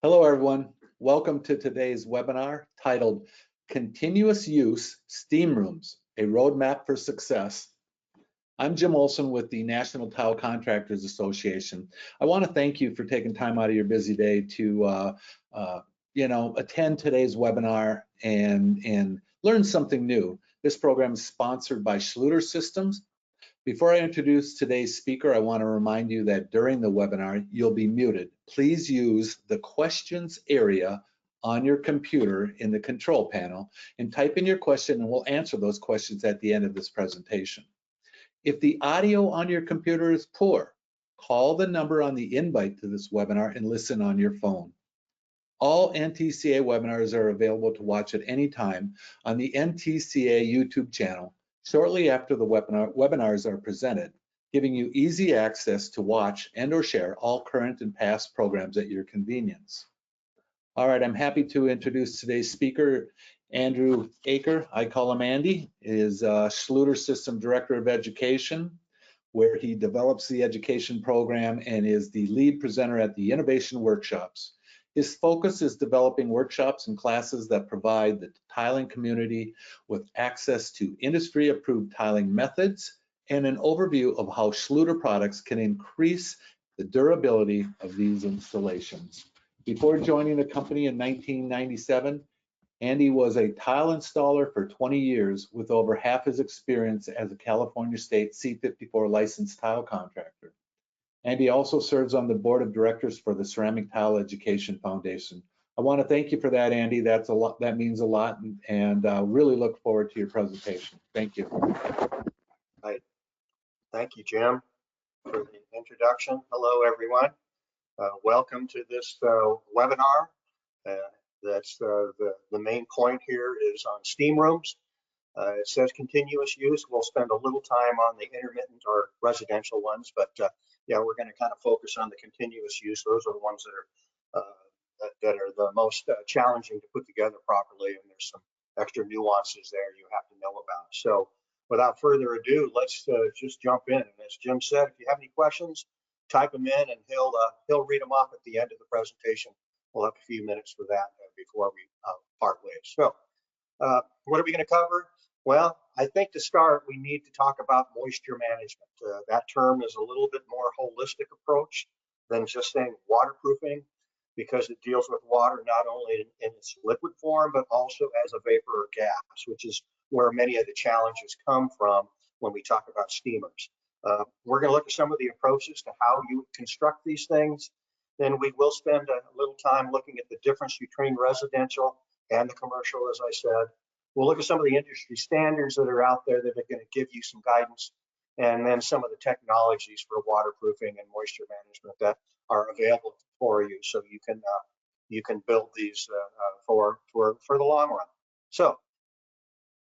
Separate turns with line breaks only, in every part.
Hello, everyone. Welcome to today's webinar titled Continuous Use Steam Rooms, a Roadmap for Success. I'm Jim Olson with the National Tile Contractors Association. I want to thank you for taking time out of your busy day to attend today's webinar and learn something new. This program is sponsored by Schluter Systems. Before I introduce today's speaker, I want to remind you that during the webinar, you'll be muted. Please use the questions area on your computer in the control panel and type in your question, and we'll answer those questions at the end of this presentation. If the audio on your computer is poor, call the number on the invite to this webinar and listen on your phone. All NTCA webinars are available to watch at any time on the NTCA YouTube channel shortly after the webinars are presented, giving you easy access to watch and or share all current and past programs at your convenience. All right, I'm happy to introduce today's speaker, Andrew Acker. I call him Andy. He is Schluter System Director of Education, where he develops the education program and is the lead presenter at the innovation workshops. His focus is developing workshops and classes that provide the tiling community with access to industry-approved tiling methods and an overview of how Schluter products can increase the durability of these installations. Before joining the company in 1997, Andy was a tile installer for 20 years with over half his experience as a California State C54 licensed tile contractor. Andy also serves on the board of directors for the Ceramic Tile Education Foundation. I want to thank you for that, Andy. That's a lot. That means a lot, and really look forward to your presentation. Thank you.
Right. Thank you, Jim, for the introduction. Hello, everyone. Welcome to this webinar. That's the main point here is on steam rooms. It says continuous use. We'll spend a little time on the intermittent or residential ones, but yeah, we're going to kind of focus on the continuous use. Those are the ones that are the most challenging to put together properly, and there's some extra nuances there you have to know about. So without further ado, let's just jump in. And as Jim said, if you have any questions, type them in, and he'll read them off at the end of the presentation. We'll have a few minutes for that before we part ways. So what are we going to cover? Well, I think to start, we need to talk about moisture management. That term is a little bit more holistic approach than just saying waterproofing, because it deals with water not only in its liquid form, but also as a vapor or gas, which is where many of the challenges come from when we talk about steamers. We're going to look at some of the approaches to how you construct these things. Then we will spend a little time looking at the difference between residential and the commercial, as I said. We'll look at some of the industry standards that are out there that are going to give you some guidance, and then some of the technologies for waterproofing and moisture management that are available for you, so you can build these for the long run. So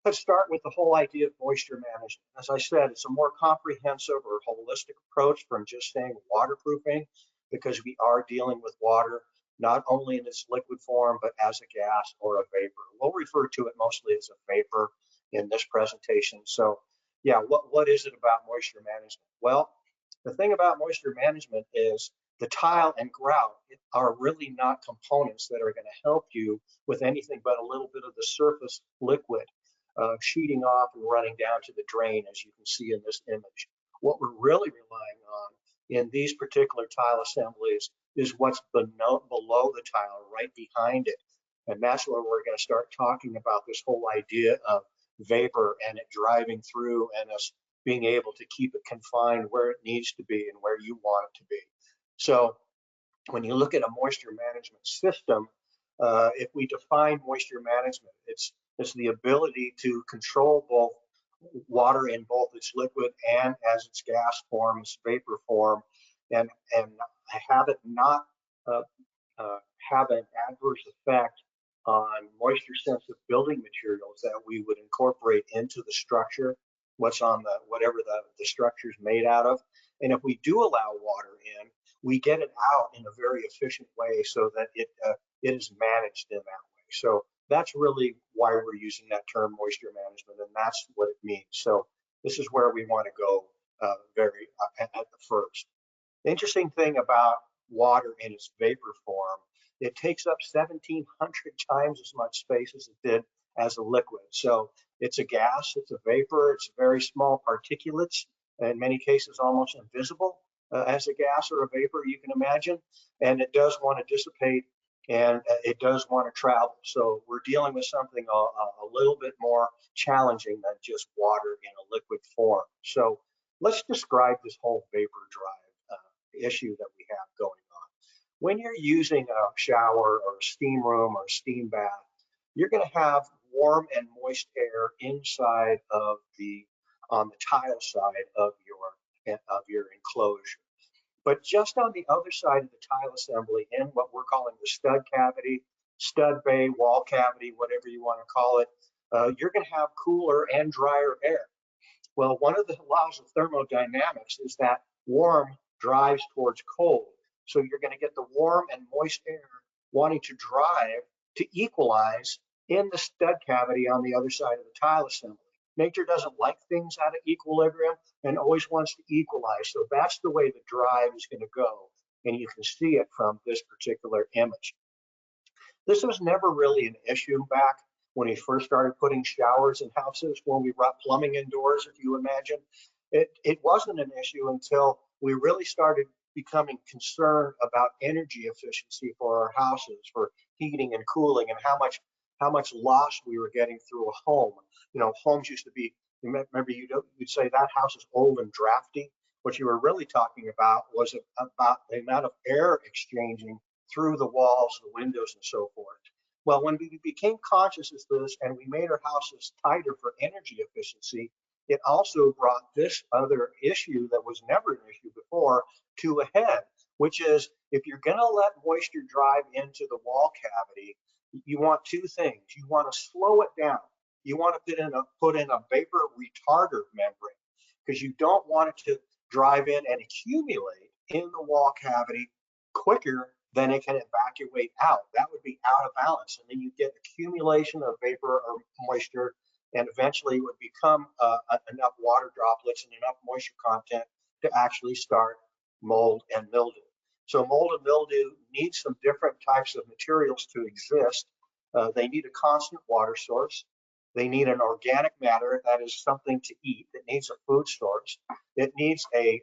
let's start with the whole idea of moisture management. As I said, it's a more comprehensive or holistic approach from just saying waterproofing, because we are dealing with water not only in its liquid form, but as a gas or a vapor. We'll refer to it mostly as a vapor in this presentation. So yeah, what is it about moisture management? Well, the thing about moisture management is the tile and grout are really not components that are going to help you with anything but a little bit of the surface liquid sheeting off and running down to the drain, as you can see in this image. What we're really relying on in these particular tile assemblies is what's below the tile, right behind it. And that's where we're going to start talking about this whole idea of vapor and it driving through, and us being able to keep it confined where it needs to be and where you want it to be. So when you look at a moisture management system, if we define moisture management, it's the ability to control both water in both its liquid and as its gas form, its vapor form, and have it not have an adverse effect on moisture sensitive building materials that we would incorporate into the structure, what's on whatever the structure is made out of. And if we do allow water in, we get it out in a very efficient way so that it is managed in that way. So that's really why we're using that term moisture management, and that's what it means. So this is where we want to go at the first. The interesting thing about water in its vapor form it takes up 1,700 times as much space as it did as a liquid. So it's a gas, it's a vapor, it's very small particulates, in many cases almost invisible as a gas or a vapor, you can imagine. And it does want to dissipate, and it does want to travel. So we're dealing with something a little bit more challenging than just water in a liquid form. So let's describe this whole vapor drive issue that we have going on. When you're using a shower or a steam room or a steam bath, you're going to have warm and moist air inside of on the tile side of your enclosure. But just on the other side of the tile assembly, in what we're calling the stud cavity, stud bay, wall cavity, whatever you want to call it, you're going to have cooler and drier air. Well, one of the laws of thermodynamics is that warm drives towards cold. So you're going to get the warm and moist air wanting to drive to equalize in the stud cavity on the other side of the tile assembly. Nature doesn't like things out of equilibrium and always wants to equalize. So that's the way the drive is going to go. And you can see it from this particular image. This was never really an issue back when we first started putting showers in houses, when we brought plumbing indoors, if you imagine. It wasn't an issue until we really started becoming concerned about energy efficiency for our houses, for heating and cooling, and how much loss we were getting through a home. You know, homes used to be, remember you'd say that house is old and drafty. What you were really talking about was about the amount of air exchanging through the walls, the windows, and so forth. Well, when we became conscious of this and we made our houses tighter for energy efficiency, it also brought this other issue that was never an issue before to a head, which is if you're going to let moisture drive into the wall cavity, you want two things. You want to slow it down. You want to put in a vapor retarder membrane, because you don't want it to drive in and accumulate in the wall cavity quicker than it can evacuate out. That would be out of balance, and then you get accumulation of vapor or moisture, and eventually it would become enough water droplets and enough moisture content to actually start mold and mildew. So mold and mildew need some different types of materials to exist. They need a constant water source. They need an organic matter, that is something to eat. It needs a food source. It needs a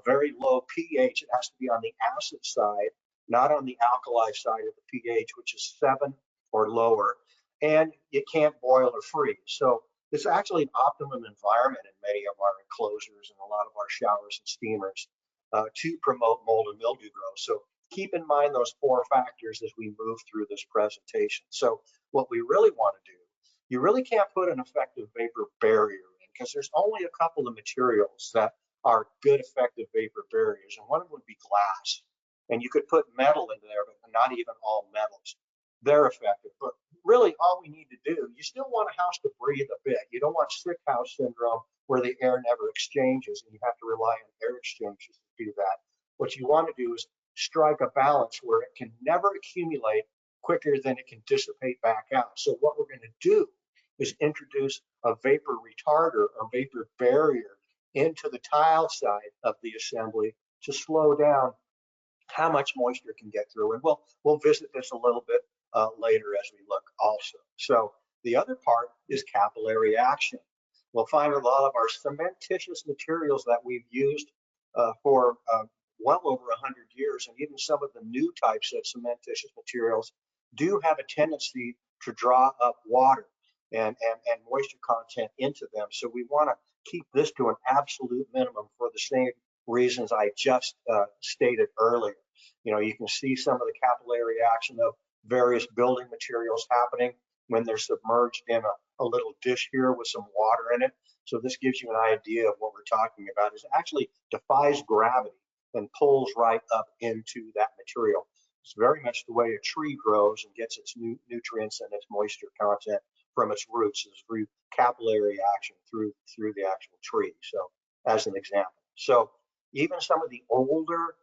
very low pH. It has to be on the acid side, not on the alkali side of the pH, which is 7 or lower. And it can't boil or freeze. So it's actually an optimum environment in many of our enclosures and a lot of our showers and steamers to promote mold and mildew growth. So keep in mind those 4 factors as we move through this presentation. So what we really want to do, you really can't put an effective vapor barrier in, because there's only a couple of materials that are good effective vapor barriers, and one of them would be glass. And you could put metal in there, but not even all metals. They're effective, but really all we need to do, you still want a house to breathe a bit. You don't want sick house syndrome where the air never exchanges and you have to rely on air exchanges to do that. What you want to do is strike a balance where it can never accumulate quicker than it can dissipate back out. So what we're going to do is introduce a vapor retarder or vapor barrier into the tile side of the assembly to slow down how much moisture can get through. And we'll visit this a little bit later as we look also. So the other part is capillary action. We'll find a lot of our cementitious materials that we've used for well over 100 years, and even some of the new types of cementitious materials do have a tendency to draw up water and moisture content into them. So we want to keep this to an absolute minimum for the same reasons I just stated earlier. You know, you can see some of the capillary action of various building materials happening when they're submerged in a little dish here with some water in it. So this gives you an idea of what we're talking about. It actually defies gravity and pulls right up into that material. It's very much the way a tree grows and gets its nutrients and its moisture content from its roots, is through capillary action through the actual tree. So as an example. So even some of the older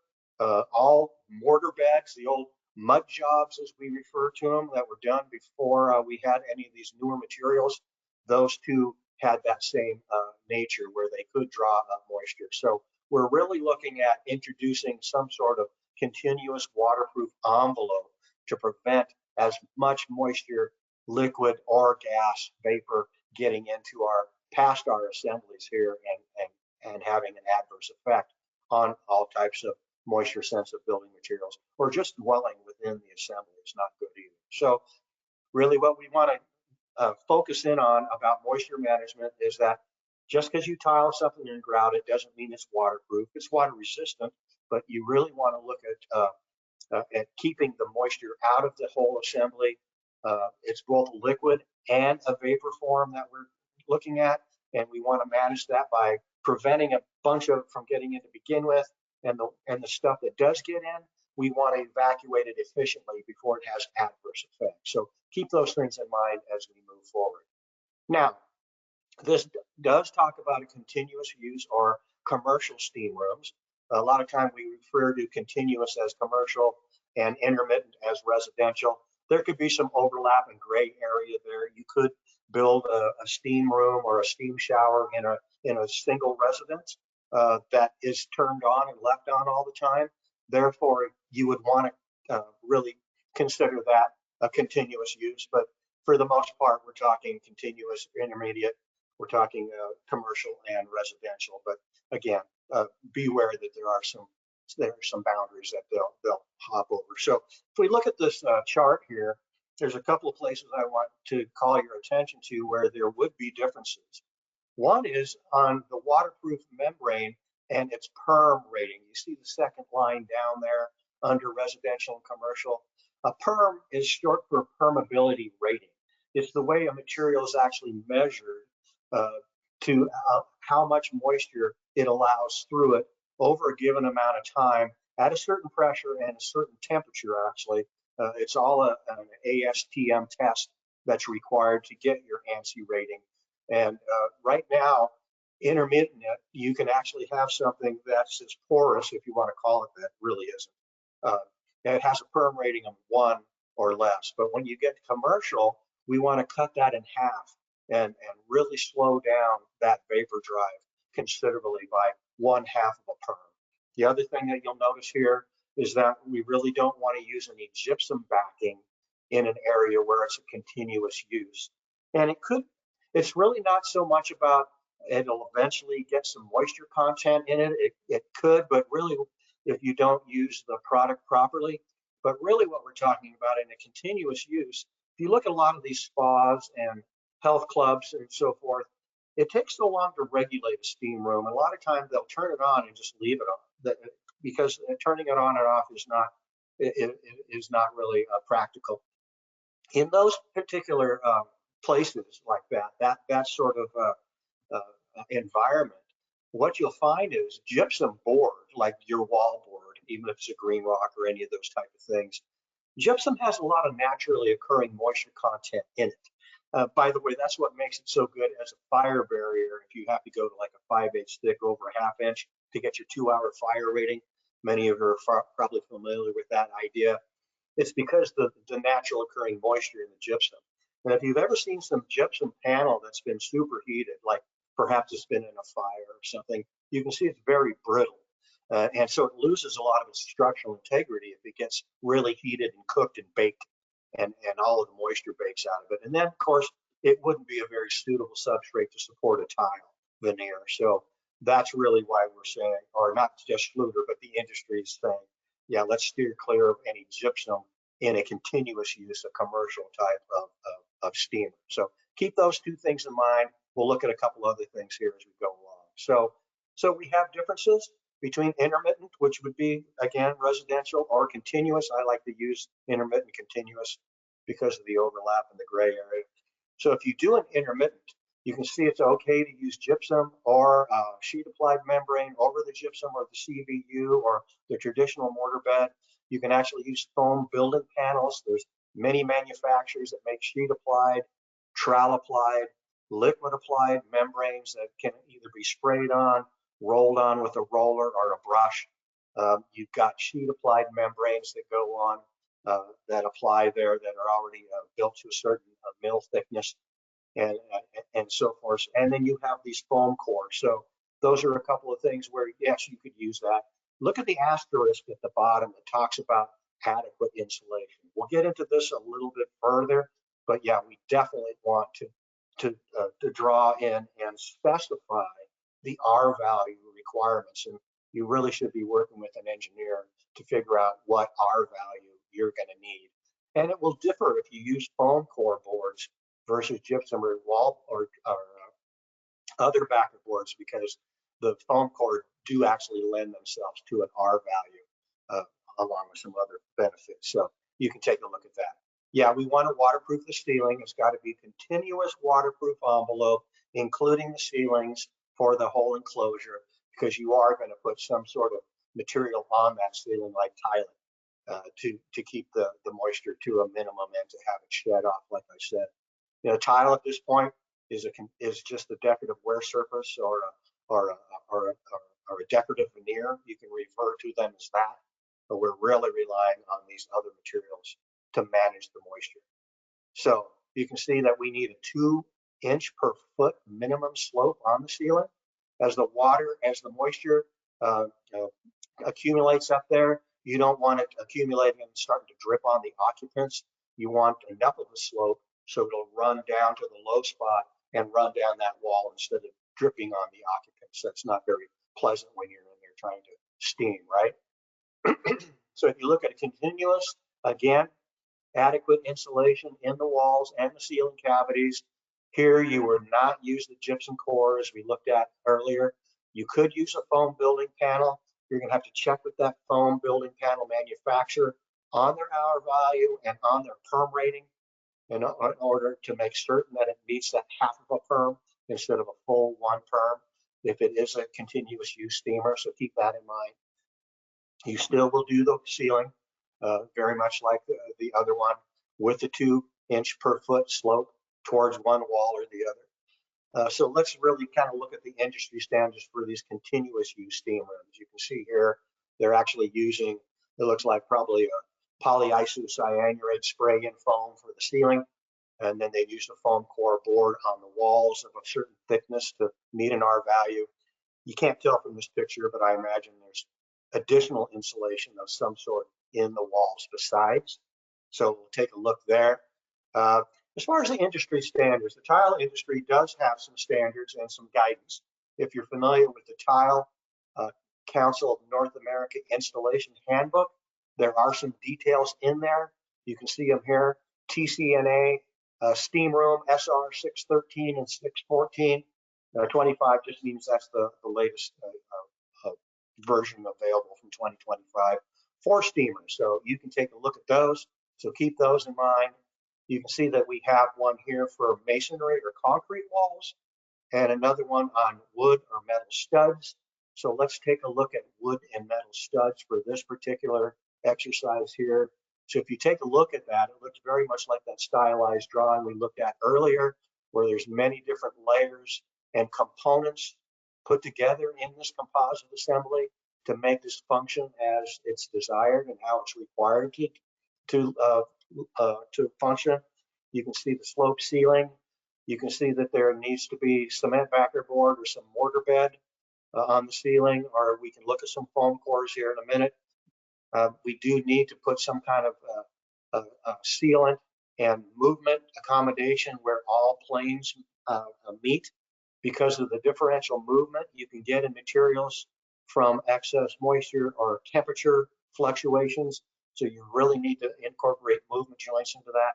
all mortar beds, the old mud jobs as we refer to them, that were done before we had any of these newer materials, those two had that same nature where they could draw up moisture. So we're really looking at introducing some sort of continuous waterproof envelope to prevent as much moisture, liquid or gas vapor getting into our past our assemblies here and having an adverse effect on all types of moisture sensitive building materials, or just dwelling within the assembly is not good either. So really what we want to focus in on about moisture management is that just because you tile something and grout it doesn't mean it's waterproof. It's water resistant, but you really want to look at keeping the moisture out of the whole assembly. It's both liquid and a vapor form that we're looking at, and we want to manage that by preventing a bunch of from getting in to begin with, and the stuff that does get in, we want to evacuate it efficiently before it has adverse effects. So keep those things in mind as we move forward. Now, this does talk about a continuous use or commercial steam rooms. A lot of time we refer to continuous as commercial and intermittent as residential. There could be some overlap and gray area there. You could build a steam room or a steam shower in a single residence that is turned on and left on all the time. Therefore, you would want to really consider that a continuous use. But for the most part, we're talking continuous, intermediate. We're talking commercial and residential. But again, beware that there are some boundaries that they'll hop over. So if we look at this chart here, there's a couple of places I want to call your attention to where there would be differences. One is on the waterproof membrane and its PERM rating. You see the second line down there under residential and commercial. A PERM is short for permeability rating. It's the way a material is actually measured to how much moisture it allows through it over a given amount of time at a certain pressure and a certain temperature, actually. It's all an ASTM test that's required to get your ANSI rating. And right now, intermittent, you can actually have something that's as porous, if you want to call it that, really isn't. And it has a PERM rating of 1 or less. But when you get commercial, we want to cut that in half and really slow down that vapor drive considerably by 1/2 of a PERM. The other thing that you'll notice here is that we really don't want to use any gypsum backing in an area where it's a continuous use. And it's really not so much about it'll eventually get some moisture content in it. It could, but really if you don't use the product properly. But really what we're talking about in a continuous use, if you look at a lot of these spas and health clubs and so forth, it takes so long to regulate a steam room. A lot of times they'll turn it on and just leave it on, because turning it on and off is not really practical. In those particular places like that sort of environment, what you'll find is gypsum board, like your wall board, even if it's a green rock or any of those type of things. Gypsum has a lot of naturally occurring moisture content in it. By the way, that's what makes it so good as a fire barrier. If you have to go to like a 5/8 stick over a 1/2 inch to get your 2-hour fire rating, many of you are probably familiar with that idea. It's because the natural occurring moisture in the gypsum. And if you've ever seen some gypsum panel that's been superheated, like perhaps it's been in a fire or something, you can see it's very brittle. And so it loses a lot of its structural integrity if it gets really heated and cooked and baked and all of the moisture bakes out of it. And then, of course, it wouldn't be a very suitable substrate to support a tile veneer. So that's really why we're saying, or not just Schluter, but the industry is saying, yeah, let's steer clear of any gypsum in a continuous use, a commercial type of steamer. So keep those two things in mind. We'll look at a couple other things here as we go along. So we have differences between intermittent, which would be, again, residential, or continuous. I like to use intermittent continuous because of the overlap in the gray area. So if you do an intermittent, you can see it's okay to use gypsum or sheet applied membrane over the gypsum or the CVU or the traditional mortar bed. You can actually use foam building panels. There's many manufacturers that make sheet applied, trowel applied, liquid applied membranes that can either be sprayed on, rolled on with a roller or a brush. You've got sheet applied membranes that go on that apply there that are already built to a certain mill thickness and so forth. And then you have these foam cores. So those are a couple of things where, yes, you could use that. look at the asterisk at the bottom that talks about adequate insulation. We'll get into this a little bit further, but yeah, we definitely want to draw in and specify the R value requirements. And you really should be working with an engineer to figure out what R value you're going to need. And it will differ if you use foam core boards versus gypsum or wall or other backer boards, because the foam core do actually lend themselves to an R value along with some other benefits. So you can take a look at that. Yeah, we want to waterproof the ceiling. It's got to be continuous waterproof envelope, including the ceilings for the whole enclosure, because you are going to put some sort of material on that ceiling like tile to keep the moisture to a minimum and to have it shed off, like I said. You know, tile at this point is just a decorative wear surface or a decorative veneer. You can refer to them as that, but we're really relying on these other materials to manage the moisture. So you can see that we need a 2-inch per foot minimum slope on the ceiling. As the moisture accumulates up there, you don't want it accumulating and starting to drip on the occupants. You want enough of a slope so it'll run down to the low spot and run down that wall instead of dripping on the occupants. That's not very pleasant when you're in there trying to steam, right? So if you look at a continuous, again, adequate insulation in the walls and the ceiling cavities. Here you would not use the gypsum core as we looked at earlier. You could use a foam building panel. You're going to have to check with that foam building panel manufacturer on their hour value and on their perm rating in order to make certain that it meets that half of a perm instead of a full 1 perm if it is a continuous use steamer. So keep that in mind. You still will do the ceiling very much like the other one with the 2-inch per foot slope towards one wall or the other. So let's really kind of look at the industry standards for these continuous use steam rooms. You can see here, they're actually using, it looks like probably a polyisocyanated spray-in foam for the ceiling. And then they use a foam core board on the walls of a certain thickness to meet an R value. You can't tell from this picture, but I imagine there's additional insulation of some sort in the walls besides. So we'll take a look there. As far as the industry standards, the tile industry does have some standards and some guidance. If you're familiar with the Tile Council of North America Installation Handbook, there are some details in there. You can see them here. TCNA, steam room, SR 613 and 614. 25 just means that's the latest version available from 2025 for steamers. So you can take a look at those. So keep those in mind. You can see that we have one here for masonry or concrete walls and another one on wood or metal studs. So let's take a look at wood and metal studs for this particular exercise here. So if you take a look at that, it looks very much like that stylized drawing we looked at earlier, where there's many different layers and components put together in this composite assembly to make this function as it's desired and how it's required to function. You can see the slope ceiling. You can see that there needs to be cement backer board or some mortar bed on the ceiling, or we can look at some foam cores here in a minute. We do need to put some kind of sealant and movement accommodation where all planes meet, because of the differential movement you can get in materials from excess moisture or temperature fluctuations. So you really need to incorporate movement joints into that.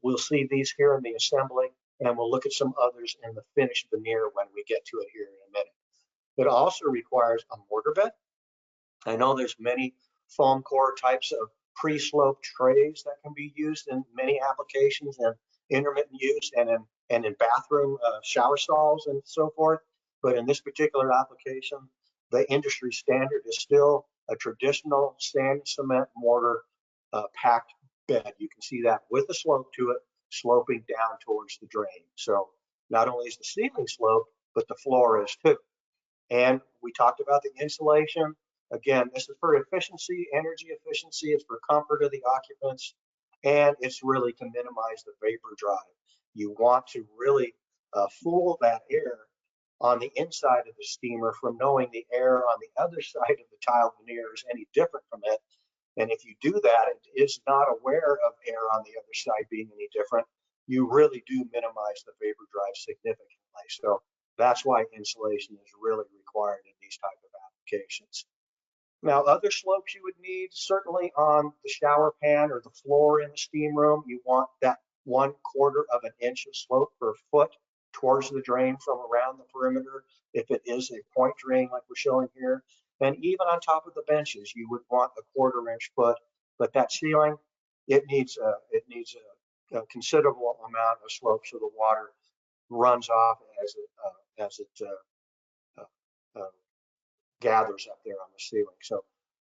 We'll see these here in the assembly, and we'll look at some others in the finished veneer when we get to it here in a minute. It also requires a mortar bed. I know there's many foam core types of pre-slope trays that can be used in many applications and intermittent use and in bathroom shower stalls and so forth. But in this particular application, the industry standard is still a traditional sand cement mortar packed bed. You can see that with a slope to it, sloping down towards the drain. So not only is the ceiling sloped, but the floor is too. And we talked about the insulation. Again, this is for efficiency, energy efficiency. It's for comfort of the occupants, and it's really to minimize the vapor drive. You want to really fool that air on the inside of the steamer from knowing the air on the other side of the tile veneer is any different from it. And if you do that, it is not aware of air on the other side being any different. You really do minimize the vapor drive significantly. So that's why insulation is really required in these type of applications. Now, other slopes you would need, certainly on the shower pan or the floor in the steam room, you want that 1/4 of an inch of slope per foot towards the drain from around the perimeter, if it is a point drain like we're showing here. And even on top of the benches, you would want a 1/4 inch foot, but that ceiling, it needs a considerable amount of slope so the water runs off as it uh, uh, gathers up there on the ceiling. So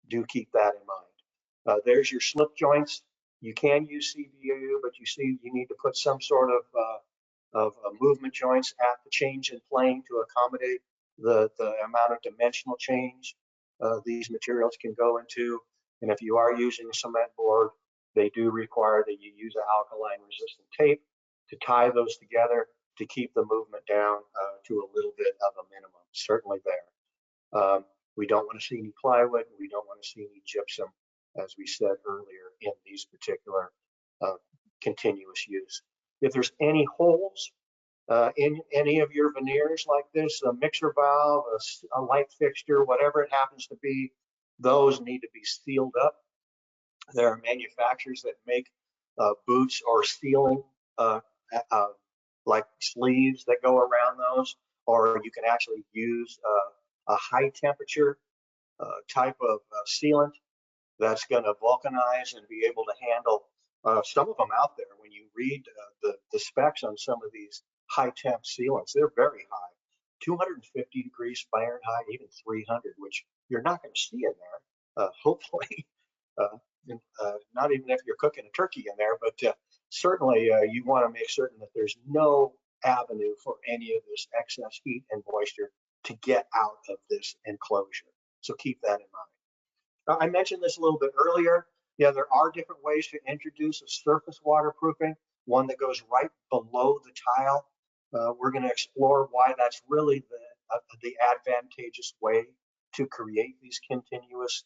do keep that in mind. There's your slip joints. You can use CBU, but you see you need to put some sort of movement joints at the change in plane to accommodate the amount of dimensional change these materials can go into. And if you are using a cement board, they do require that you use an alkaline resistant tape to tie those together to keep the movement down to a little bit of a minimum, certainly there. We don't want to see any plywood. We don't want to see any gypsum, as we said earlier, in these particular continuous use. If there's any holes in any of your veneers like this, a mixer valve, a light fixture, whatever it happens to be, those need to be sealed up. There are manufacturers that make boots or sealing like sleeves that go around those, or you can actually use a high temperature type of sealant that's going to vulcanize and be able to handle some of them out there. When you read the specs on some of these high temp sealants, they're very high, 250 degrees Fahrenheit, even 300, which you're not going to see in there, hopefully. Not even if you're cooking a turkey in there, but certainly you want to make certain that there's no avenue for any of this excess heat and moisture to get out of this enclosure. So keep that in mind. I mentioned this a little bit earlier. Yeah, there are different ways to introduce a surface waterproofing, one that goes right below the tile. We're going to explore why that's really the advantageous way to create these continuous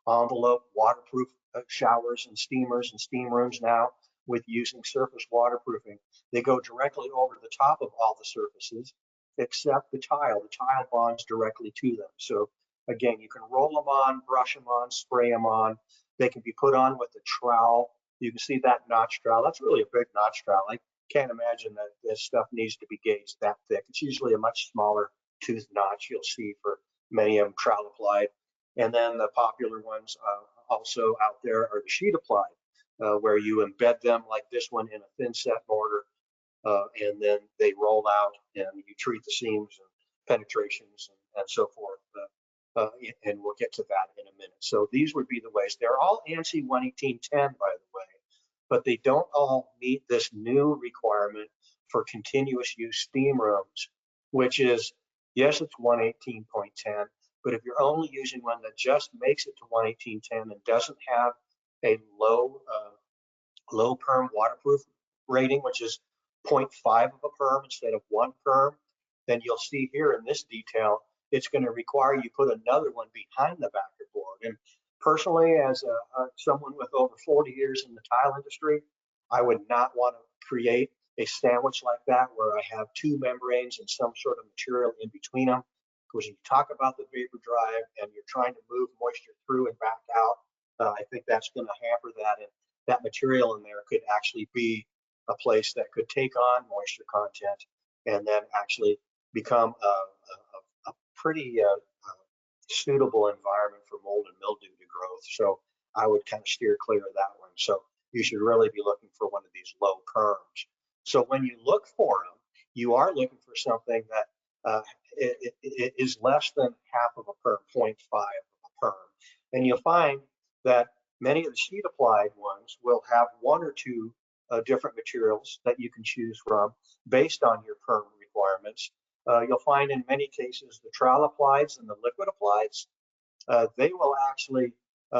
envelope waterproof showers and steamers and steam rooms now with using surface waterproofing. They go directly over the top of all the surfaces except the tile. The tile bonds directly to them. So again, you can roll them on, brush them on, spray them on. They can be put on with a trowel. You can see that notch trowel. That's really a big notch trowel. I can't imagine that this stuff needs to be gauged that thick. It's usually a much smaller tooth notch you'll see for many of them trowel applied. And then the popular ones also out there are the sheet applied, where you embed them like this one in a thin set mortar, and then they roll out and you treat the seams and penetrations and so forth. And we'll get to that in a minute. So these would be the ways. They're all ANSI 11810, by the way, but they don't all meet this new requirement for continuous use steam rooms, which is, yes, it's 118.10, but if you're only using one that just makes it to 11810 and doesn't have a low perm waterproof rating, which is 0.5 of a perm instead of 1 perm, then you'll see here in this detail, it's going to require you put another one behind the backer board. And personally, as someone with over 40 years in the tile industry, I would not want to create a sandwich like that where I have 2 membranes and some sort of material in between them. Because when you talk about the vapor drive and you're trying to move moisture through and back out, I think that's going to hamper that. And that material in there could actually be a place that could take on moisture content and then actually become a pretty suitable environment for mold and mildew to growth. So I would kind of steer clear of that one. So you should really be looking for one of these low perms. So when you look for them, you are looking for something that it is less than half of a perm, 0.5 of a perm. And you'll find that many of the sheet applied ones will have 1 or 2 different materials that you can choose from based on your perm requirements. You'll find in many cases the trowel applieds and the liquid applieds, they will actually,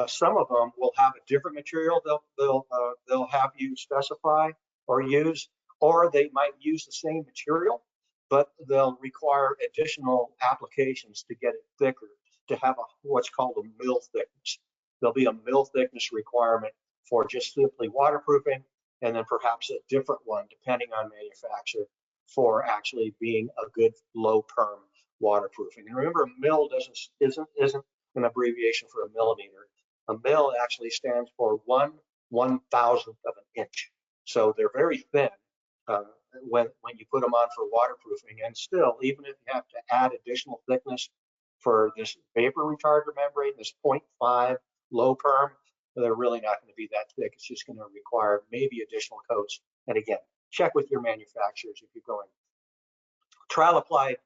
some of them will have a different material they'll have you specify or use, or they might use the same material, but they'll require additional applications to get it thicker, to have what's called a mill thickness. There'll be a mill thickness requirement for just simply waterproofing, and then perhaps a different one depending on manufacturer for actually being a good low perm waterproofing. And remember, a mill isn't an abbreviation for a millimeter. A mill actually stands for 1/1000th of an inch. So they're very thin when you put them on for waterproofing. And still, even if you have to add additional thickness for this vapor retarder membrane, this 0.5 low perm, they're really not going to be that thick. It's just going to require maybe additional coats. And again, check with your manufacturers if you're going trowel applied,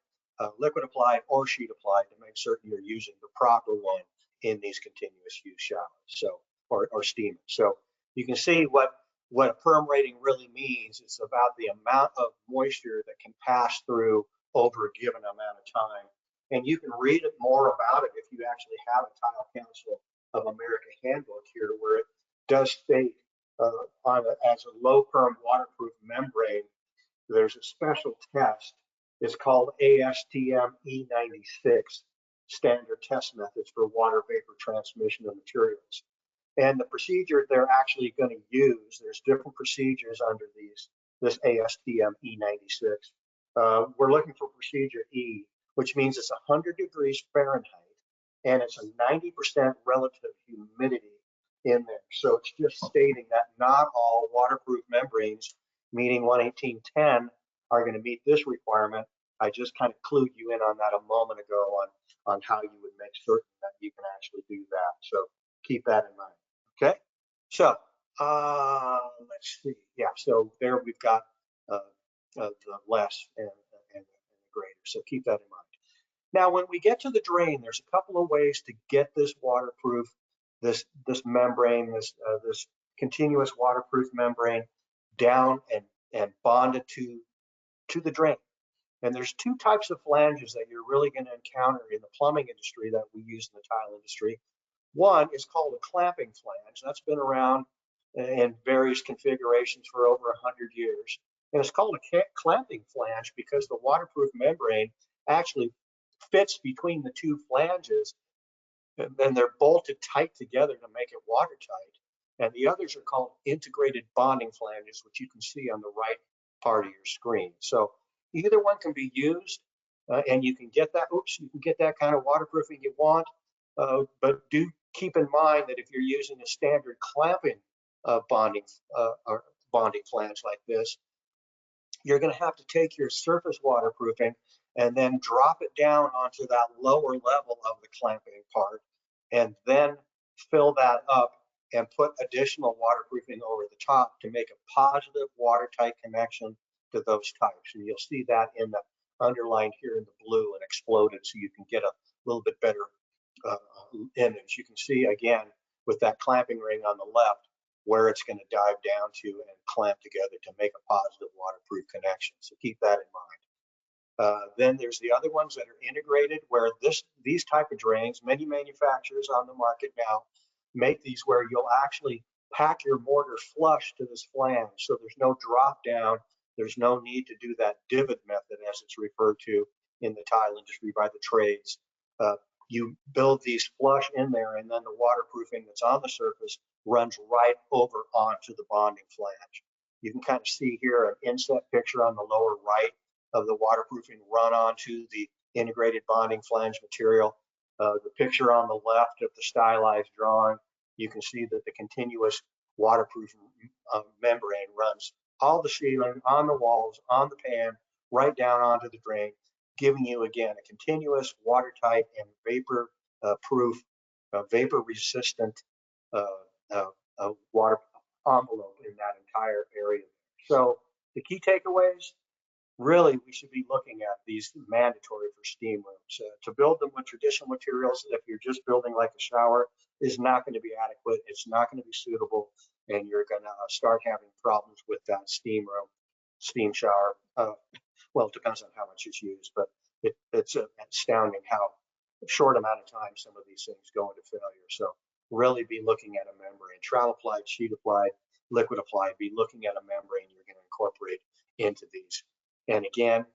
liquid applied, or sheet applied to make certain you're using the proper one in these continuous use showers, so or steamers. So you can see what a perm rating really means. It's about the amount of moisture that can pass through over a given amount of time. And you can read it more about it if you actually have a Tile Council of America handbook here, where it does state as a low perm waterproof membrane, there's a special test. It's called ASTM E96, standard test methods for water vapor transmission of materials. And the procedure they're actually going to use, there's different procedures under this ASTM E96. We're looking for procedure E, which means it's 100 degrees Fahrenheit, and it's a 90% relative humidity in there. So it's just stating that not all waterproof membranes meeting 11810 are going to meet this requirement. I just kind of clued you in on that a moment ago on how you would make certain that you can actually do that. So keep that in mind. Okay. So let's see. Yeah. So there we've got the less and the greater. So keep that in mind. Now, when we get to the drain, there's a couple of ways to get this waterproof, this membrane, this continuous waterproof membrane down and bonded to the drain. And there's two types of flanges that you're really going to encounter in the plumbing industry that we use in the tile industry. One is called a clamping flange. That's been around in various configurations for over 100 years. And it's called a clamping flange because the waterproof membrane actually fits between the two flanges, and they're bolted tight together to make it watertight. And the others are called integrated bonding flanges, which you can see on the right part of your screen. So either one can be used, and you can get that kind of waterproofing you want. But do keep in mind that if you're using a standard clamping bonding flange like this, you're going to have to take your surface waterproofing and then drop it down onto that lower level of the clamping part, and then fill that up and put additional waterproofing over the top to make a positive watertight connection to those types. And you'll see that in the underlined here in the blue and exploded, so you can get a little bit better image. You can see again with that clamping ring on the left where it's going to dive down to and clamp together to make a positive waterproof connection. So keep that in mind. Then there's the other ones that are integrated, where these type of drains, many manufacturers on the market now make these where you'll actually pack your mortar flush to this flange, so there's no drop down. There's no need to do that divot method, as it's referred to in the tile industry by the trades. You build these flush in there, and then the waterproofing that's on the surface runs right over onto the bonding flange. You can kind of see here an inset picture on the lower right of the waterproofing run onto the integrated bonding flange material. The picture on the left of the stylized drawing, you can see that the continuous waterproof membrane runs all the ceiling, on the walls, on the pan, right down onto the drain, giving you again a continuous, watertight, and vapor proof, vapor resistant water envelope in that entire area. So the key takeaways, really, we should be looking at these mandatory for steam rooms. To build them with traditional materials, if you're just building like a shower, is not going to be adequate. It's not going to be suitable, and you're going to start having problems with that steam room, steam shower. Well, it depends on how much it's used, but it's astounding how short amount of time some of these things go into failure. So really be looking at a membrane, trowel applied, sheet applied, liquid applied, be looking at a membrane you're going to incorporate into these. And again,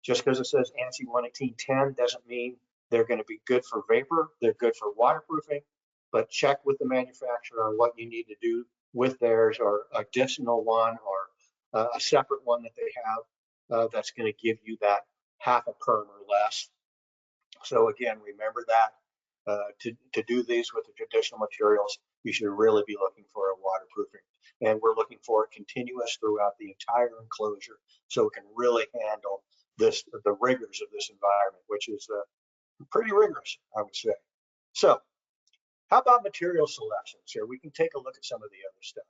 Just because it says ANSI 11810 doesn't mean they're going to be good for vapor. They're good for waterproofing, but check with the manufacturer on what you need to do with theirs, or additional one, or a separate one that they have that's going to give you that half a perm or less. So again, remember that to do these with the traditional materials, you should really be looking for a waterproofing. And we're looking for it continuous throughout the entire enclosure, so it can really handle the rigors of this environment, which is pretty rigorous, I would say. So how about material selections here? We can take a look at some of the other stuff.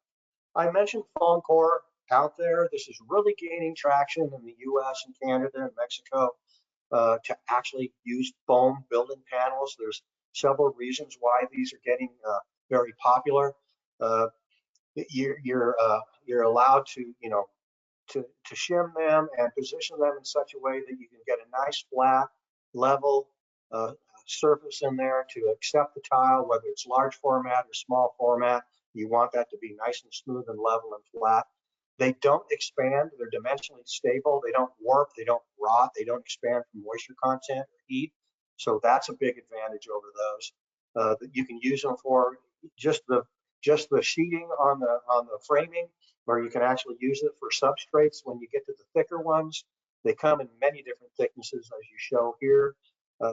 I mentioned foam core out there. This is really gaining traction in the US and Canada and Mexico to actually use foam building panels. There's several reasons why these are getting very popular. You're allowed to, to shim them and position them in such a way that you can get a nice flat, level surface in there to accept the tile, whether it's large format or small format. You want that to be nice and smooth and level and flat. They don't expand. They're dimensionally stable. They don't warp. They don't rot. They don't expand from moisture content or heat. So that's a big advantage over those. That you can use them for just the sheeting on the framing, or you can actually use it for substrates when you get to the thicker ones. They come in many different thicknesses, as you show here.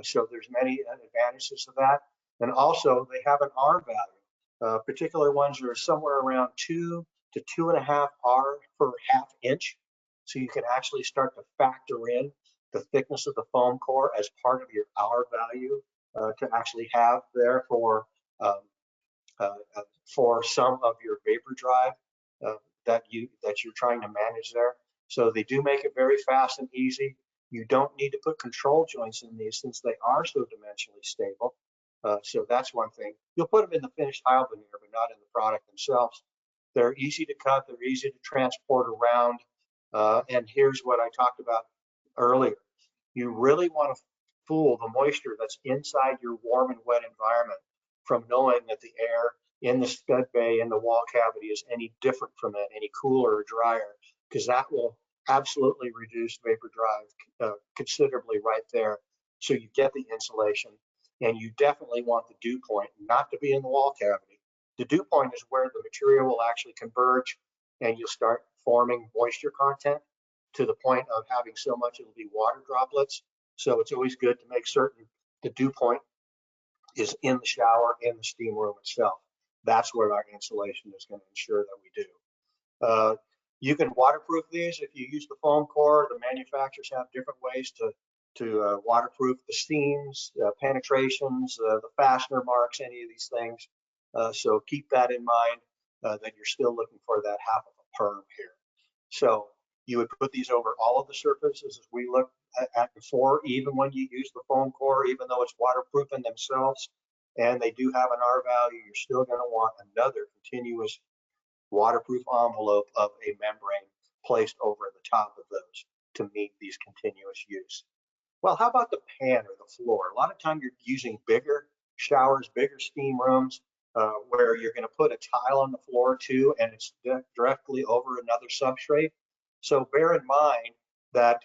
So there's many advantages to that. And also they have an R value. Particular ones are somewhere around 2 to 2.5 R per half inch. So you can actually start to factor in the thickness of the foam core as part of your R value to actually have there for some of your vapor drive that you're trying to manage there. So they do make it very fast and easy. You don't need to put control joints in these since they are so dimensionally stable. So that's one thing. You'll put them in the finished tile veneer, but not in the product themselves. They're easy to cut. They're easy to transport around. And here's what I talked about earlier. You really want to fool the moisture that's inside your warm and wet environment from knowing that the air in the scud bay in the wall cavity is any different from it, any cooler or drier, because that will absolutely reduce vapor drive considerably right there. So you get the insulation, and you definitely want the dew point not to be in the wall cavity. The dew point is where the material will actually converge, and you'll start forming moisture content to the point of having so much it'll be water droplets. So it's always good to make certain the dew point is in the shower, in the steam room itself. That's where our insulation is going to ensure that we do. You can waterproof these if you use the foam core. The manufacturers have different ways to waterproof the seams, penetrations, the fastener marks, any of these things. So keep that in mind that you're still looking for that half of a perm here. So you would put these over all of the surfaces as we looked at before, even when you use the foam core, even though it's waterproof in themselves, and they do have an R value, you're still going to want another continuous waterproof envelope of a membrane placed over the top of those to meet these continuous use. Well, how about the pan or the floor? A lot of time you're using bigger showers, bigger steam rooms, where you're going to put a tile on the floor too, and it's directly over another substrate. So bear in mind that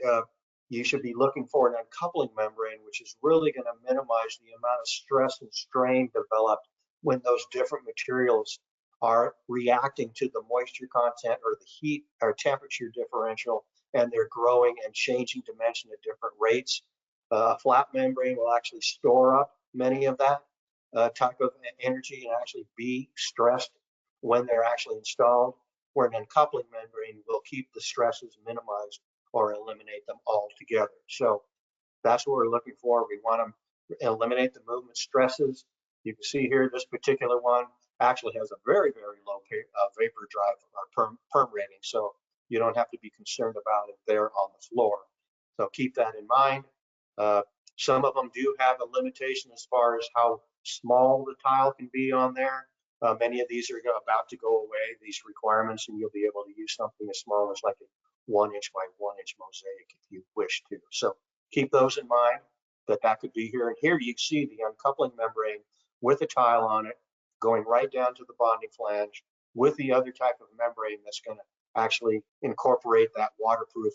you should be looking for an uncoupling membrane, which is really going to minimize the amount of stress and strain developed when those different materials are reacting to the moisture content or the heat or temperature differential, and they're growing and changing dimension at different rates. A flat membrane will actually store up many of that type of energy and actually be stressed when they're actually installed, where an uncoupling membrane will keep the stresses minimized or eliminate them altogether. So that's what we're looking for. We want to eliminate the movement stresses. You can see here, this particular one actually has a very, very low vapor drive or perm rating. So you don't have to be concerned about it there on the floor. So keep that in mind. Some of them do have a limitation as far as how small the tile can be on there. Many of these are about to go away, these requirements, and you'll be able to use something as small as like a 1 inch by 1 inch mosaic if you wish to. So keep those in mind that could be here. And here you see the uncoupling membrane with a tile on it going right down to the bonding flange with the other type of membrane that's going to actually incorporate that waterproof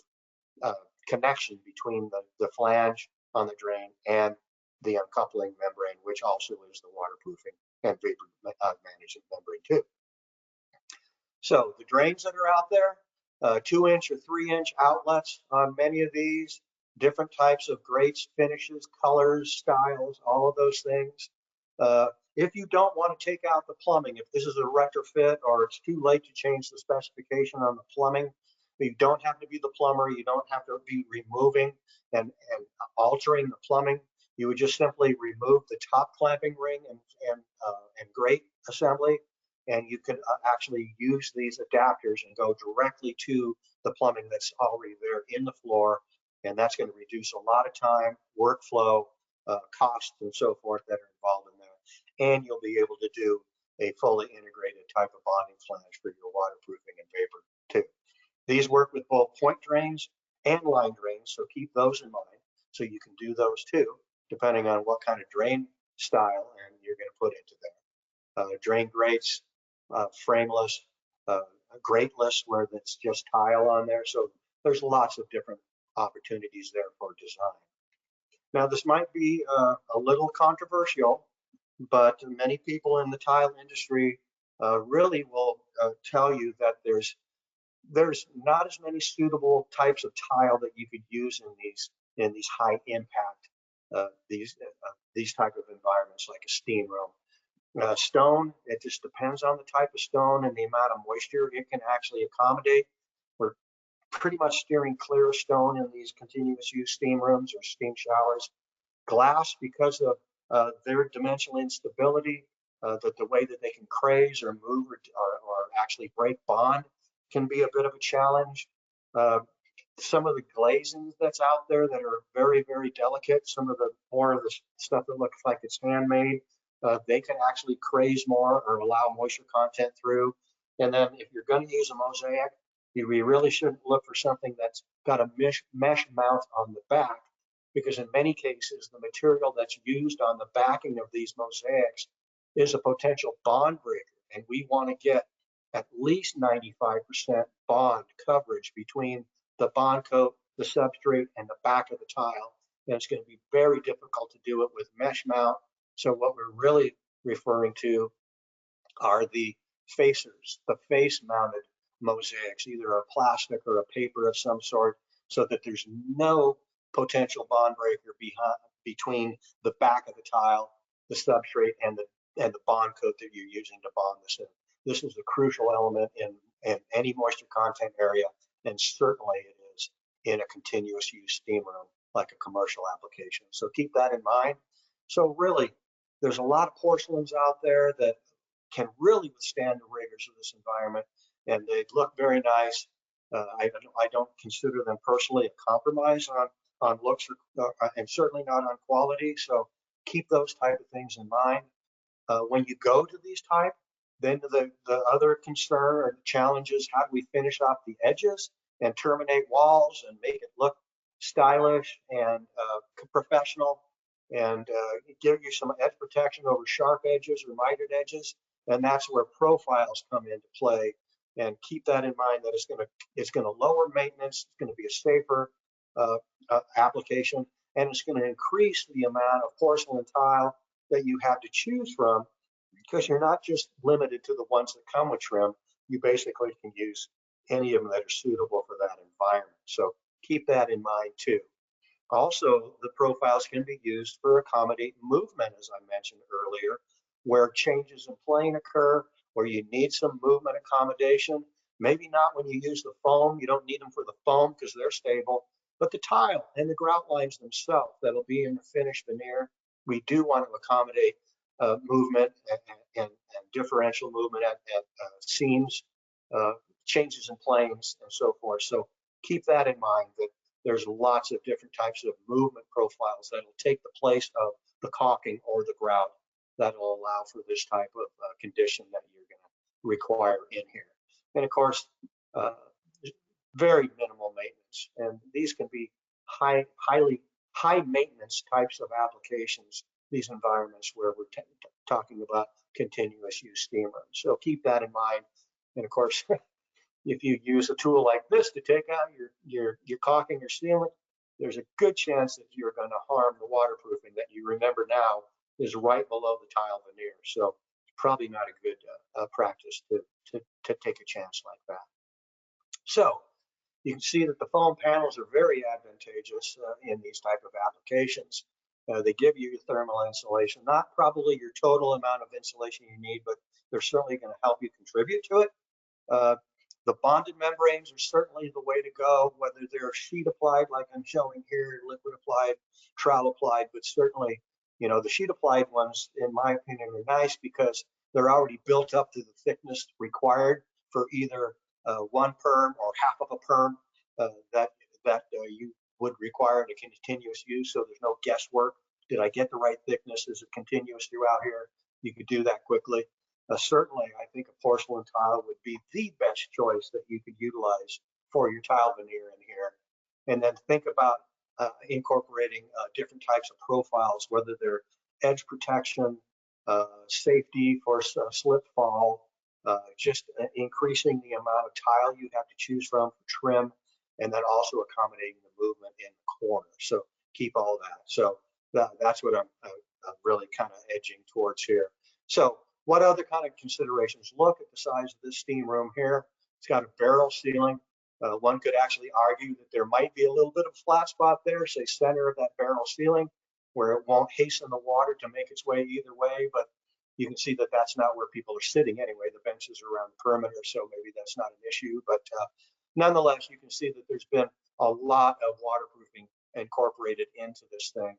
connection between the flange on the drain and the uncoupling membrane, which also is the waterproofing and vapor management membrane too. So the drains that are out there, 2-inch or 3-inch outlets on many of these, different types of grates, finishes, colors, styles, all of those things. If you don't want to take out the plumbing, if this is a retrofit or it's too late to change the specification on the plumbing, you don't have to be the plumber. You don't have to be removing and altering the plumbing. You would just simply remove the top clamping ring and grate assembly, and you can actually use these adapters and go directly to the plumbing that's already there in the floor, and that's going to reduce a lot of time, workflow, costs, and so forth that are involved in there. And you'll be able to do a fully integrated type of bonding flange for your waterproofing and vapor too. These work with both point drains and line drains, so keep those in mind. So you can do those too, depending on what kind of drain style and you're going to put into there. Drain grates, frameless, grateless, where it's just tile on there. So there's lots of different opportunities there for design. Now, this might be a little controversial, but many people in the tile industry really will tell you that there's not as many suitable types of tile that you could use in these high impact these type of environments like a steam room. Stone, it just depends on the type of stone and the amount of moisture it can actually accommodate. We're pretty much steering clear of stone in these continuous use steam rooms or steam showers. Glass, because of their dimensional instability, the way that they can craze or move or actually break bond can be a bit of a challenge. Some of the glazing that's out there that are very, very delicate, some of the more of the stuff that looks like it's handmade, they can actually craze more or allow moisture content through. And then if you're going to use a mosaic, you really shouldn't look for something that's got a mesh mount on the back, because in many cases, the material that's used on the backing of these mosaics is a potential bond breaker. And we want to get at least 95% bond coverage between the bond coat, the substrate, and the back of the tile. And it's going to be very difficult to do it with mesh mount. So what we're really referring to are the facers, the face mounted mosaics, either a plastic or a paper of some sort, so that there's no potential bond breaker between the back of the tile, the substrate, and the bond coat that you're using to bond this in. This is a crucial element in any moisture content area, and certainly it is in a continuous use steam room like a commercial application. So keep that in mind. So really, there's a lot of porcelains out there that can really withstand the rigors of this environment, and they look very nice. I don't consider them personally a compromise on looks and certainly not on quality. So keep those type of things in mind. When you go to these type, then the other concern or challenge is, how do we finish off the edges and terminate walls and make it look stylish and professional, and give you some edge protection over sharp edges or mitered edges. And that's where profiles come into play. And keep that in mind, that it's going to lower maintenance, it's going to be a safer application, and it's going to increase the amount of porcelain tile that you have to choose from, because you're not just limited to the ones that come with trim. You basically can use any of them that are suitable for that environment. So keep that in mind too. Also, the profiles can be used for accommodating movement, as I mentioned earlier, where changes in plane occur, where you need some movement accommodation. Maybe not when you use the foam. You don't need them for the foam because they're stable, but the tile and the grout lines themselves that'll be in the finished veneer, we do want to accommodate movement and differential movement at seams, changes in planes, and so forth. So keep that in mind, that there's lots of different types of movement profiles that will take the place of the caulking or the grout that will allow for this type of condition that you're going to require in here. And of course, very minimal maintenance. And these can be high maintenance types of applications, these environments where we're talking about continuous use steam rooms. So keep that in mind. And of course, If you use a tool like this to take out your caulking or sealant, there's a good chance that you're going to harm the waterproofing that you remember now is right below the tile veneer. So it's probably not a good practice to take a chance like that. So you can see that the foam panels are very advantageous in these type of applications. They give you thermal insulation, not probably your total amount of insulation you need, but they're certainly going to help you contribute to it. The bonded membranes are certainly the way to go, whether they're sheet applied like I'm showing here, liquid applied, trowel applied, but certainly, you know, the sheet applied ones, in my opinion, are nice because they're already built up to the thickness required for either one perm or half of a perm that you would require in a continuous use. So there's no guesswork. Did I get the right thickness? Is it continuous throughout here? You could do that quickly. Certainly, I think a porcelain tile would be the best choice that you could utilize for your tile veneer in here. And then think about incorporating different types of profiles, whether they're edge protection, safety for slip fall, just increasing the amount of tile you have to choose from for trim, and then also accommodating the movement in the corner. So keep all that. So that's what I'm really kind of edging towards here. So what other kind of considerations? Look at the size of this steam room here. It's got a barrel ceiling. One could actually argue that there might be a little bit of a flat spot there, say center of that barrel ceiling, where it won't hasten the water to make its way either way, but you can see that that's not where people are sitting anyway. The benches are around the perimeter, so maybe that's not an issue. But nonetheless, you can see that there's been a lot of waterproofing incorporated into this thing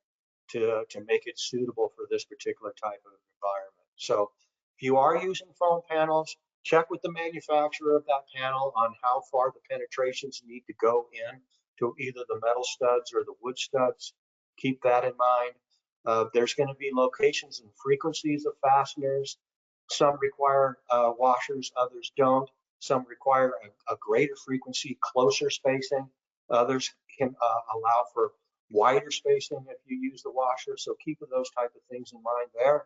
to make it suitable for this particular type of environment. So if you are using foam panels, check with the manufacturer of that panel on how far the penetrations need to go in to either the metal studs or the wood studs. Keep that in mind. There's going to be locations and frequencies of fasteners. Some require washers, others don't. Some require a greater frequency, closer spacing. Others can allow for wider spacing if you use the washer. So keep those type of things in mind there.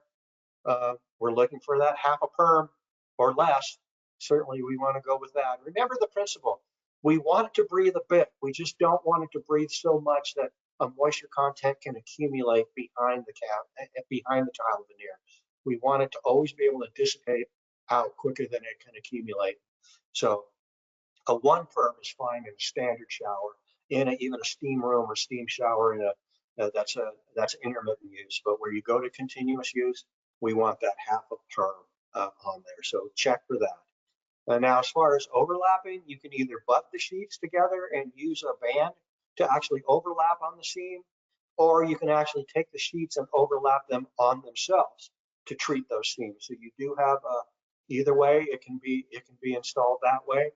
We're looking for that half a perm or less. Certainly we want to go with that. Remember the principle. We want it to breathe a bit. We just don't want it to breathe so much that a moisture content can accumulate behind the tile veneer. We want it to always be able to dissipate out quicker than it can accumulate. So a one perm is fine in a standard shower, in even a steam room or steam shower in that's intermittent use. But where you go to continuous use, we want that half a perm on there. So check for that. Now, as far as overlapping, you can either butt the sheets together and use a band to actually overlap on the seam, or you can actually take the sheets and overlap them on themselves to treat those seams. So you do have either way. It can be installed that way.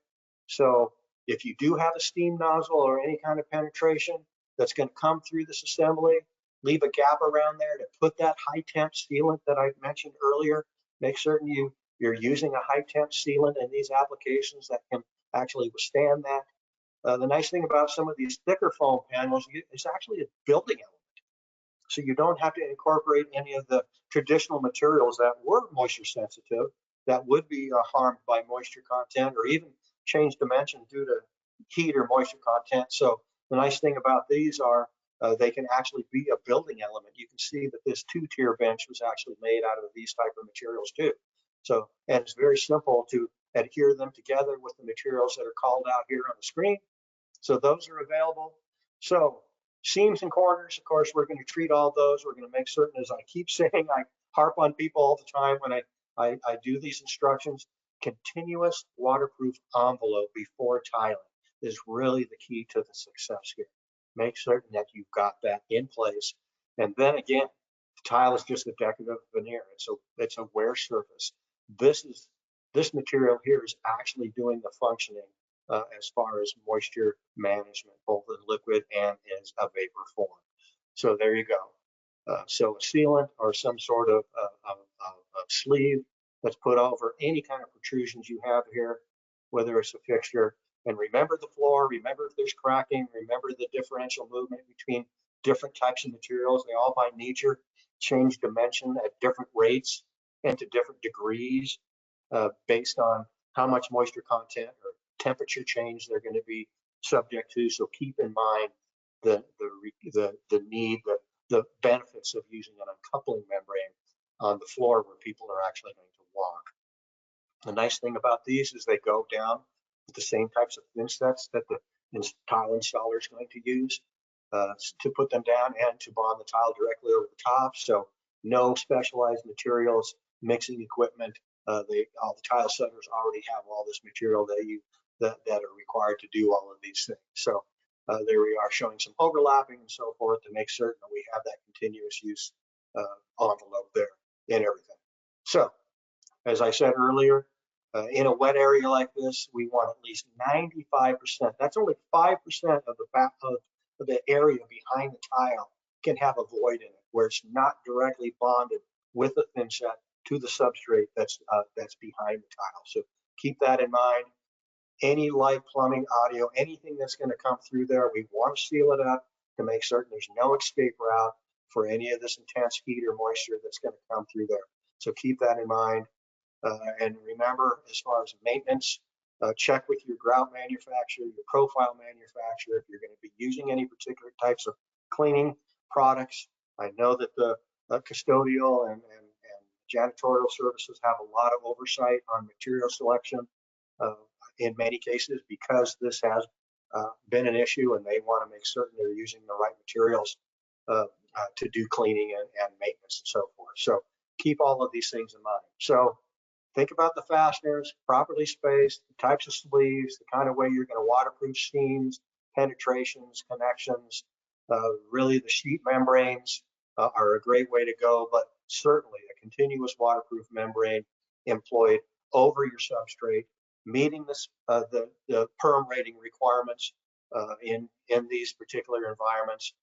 So if you do have a steam nozzle or any kind of penetration that's going to come through this assembly, leave a gap around there to put that high temp sealant that I mentioned earlier. Make certain you're using a high temp sealant in these applications that can actually withstand that. The nice thing about some of these thicker foam panels is actually a building element. So you don't have to incorporate any of the traditional materials that were moisture sensitive that would be harmed by moisture content or even change dimension due to heat or moisture content. So the nice thing about these are they can actually be a building element. You can see that this 2-tier bench was actually made out of these type of materials too. So, and it's very simple to adhere them together with the materials that are called out here on the screen. So those are available. So seams and corners, of course, we're going to treat all those. We're going to make certain, as I keep saying, I harp on people all the time when I do these instructions, continuous waterproof envelope before tiling is really the key to the success here. Make certain that you've got that in place. And then again, the tile is just a decorative veneer. It's a wear surface. This material here is actually doing the functioning as far as moisture management, both in liquid and as a vapor form. So there you go. So a sealant or some sort of sleeve that's put over any kind of protrusions you have here, whether it's a fixture. And remember the floor, remember if there's cracking, remember the differential movement between different types of materials. They all by nature change dimension at different rates and to different degrees based on how much moisture content or temperature change they're going to be subject to. So keep in mind the need, the benefits of using an uncoupling membrane on the floor where people are actually going to walk. The nice thing about these is they go down with the same types of thin sets that the tile installer is going to use to put them down and to bond the tile directly over the top. So no specialized materials, mixing equipment. All the tile setters already have all this material that are required to do all of these things. So there we are showing some overlapping and so forth to make certain that we have that continuous use envelope there in everything. So as I said earlier, in a wet area like this, we want at least 95%. That's only 5% of the back of the area behind the tile can have a void in it, where it's not directly bonded with the thin set to the substrate that's behind the tile. So keep that in mind. Any light, plumbing, audio, anything that's going to come through there, we want to seal it up to make certain there's no escape route for any of this intense heat or moisture that's going to come through there. So keep that in mind. And remember, as far as maintenance, check with your grout manufacturer, your profile manufacturer, if you're going to be using any particular types of cleaning products. I know that the custodial and janitorial services have a lot of oversight on material selection in many cases, because this has been an issue, and they want to make certain they're using the right materials to do cleaning and maintenance and so forth. So keep all of these things in mind. So think about the fasteners, properly spaced, the types of sleeves, the kind of way you're going to waterproof seams, penetrations, connections. Really, the sheet membranes are a great way to go, but certainly a continuous waterproof membrane employed over your substrate, meeting the perm rating requirements in these particular environments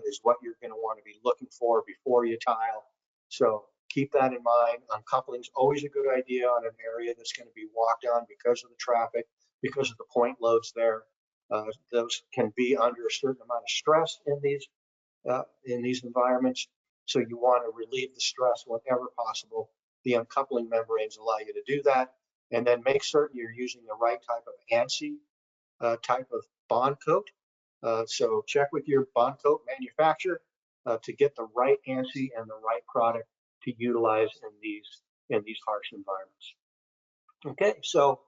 is what you're going to want to be looking for before you tile. So keep that in mind. Uncoupling is always a good idea on an area that's going to be walked on because of the traffic, because of the point loads there. Those can be under a certain amount of stress in these environments. So you want to relieve the stress whenever possible. The uncoupling membranes allow you to do that. And then make certain you're using the right type of ANSI type of bond coat. So check with your bond coat manufacturer to get the right ANSI and the right product to utilize in these harsh environments. Okay, so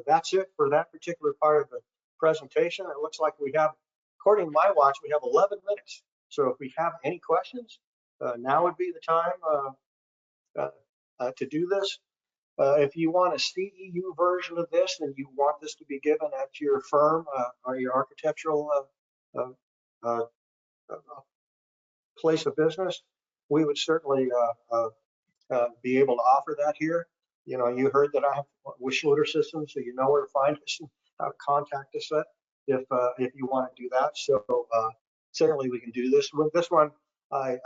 that's it for that particular part of the presentation. It looks like we have, according to my watch, we have 11 minutes. So if we have any questions, now would be the time to do this. If you want a CEU version of this and you want this to be given at your firm or your architectural place of business, we would certainly be able to offer that here. You know, you heard that I have with Schluter Systems, so you know where to find us and how to contact us if you want to do that. So certainly we can do this. With this one, I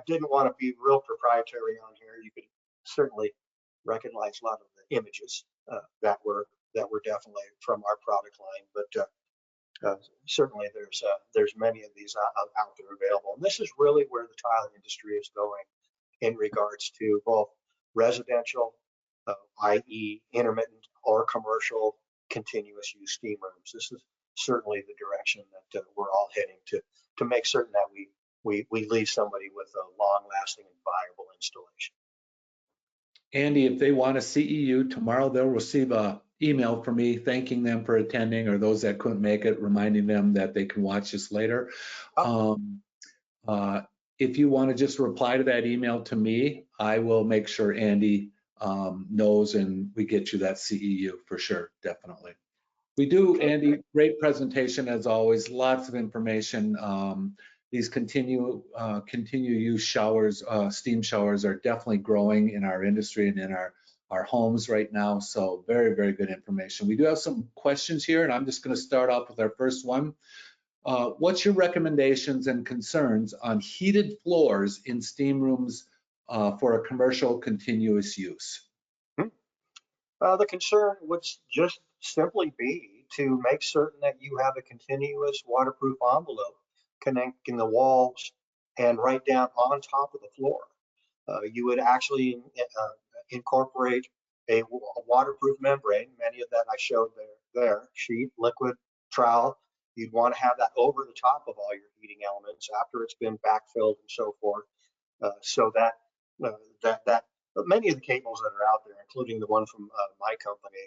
didn't want to be real proprietary on here. You could certainly recognize a lot of the images that were definitely from our product line, but certainly there's many of these out there available. And this is really where the tile industry is going in regards to both residential, i.e. intermittent, or commercial continuous use steam rooms. This is certainly the direction that we're all heading to make certain that we leave somebody with a long-lasting and viable installation.
Andy, if they want a CEU tomorrow, they'll receive an email from me thanking them for attending, or those that couldn't make it, reminding them that they can watch this later. If you want to just reply to that email to me, I will make sure Andy knows, and we get you that CEU for sure, definitely. We do, Andy, great presentation as always, lots of information. These continue use showers, steam showers are definitely growing in our industry and in our homes right now. So very, very good information. We do have some questions here, and I'm just going to start off with our first one. What's your recommendations and concerns on heated floors in steam rooms for a commercial continuous use?
The concern would just simply be to make certain that you have a continuous waterproof envelope connecting the walls and right down on top of the floor. You would actually incorporate a waterproof membrane, many of that I showed there, sheet, liquid, trowel. You'd want to have that over the top of all your heating elements after it's been backfilled and so forth, so that many of the cables that are out there, including the one from my company,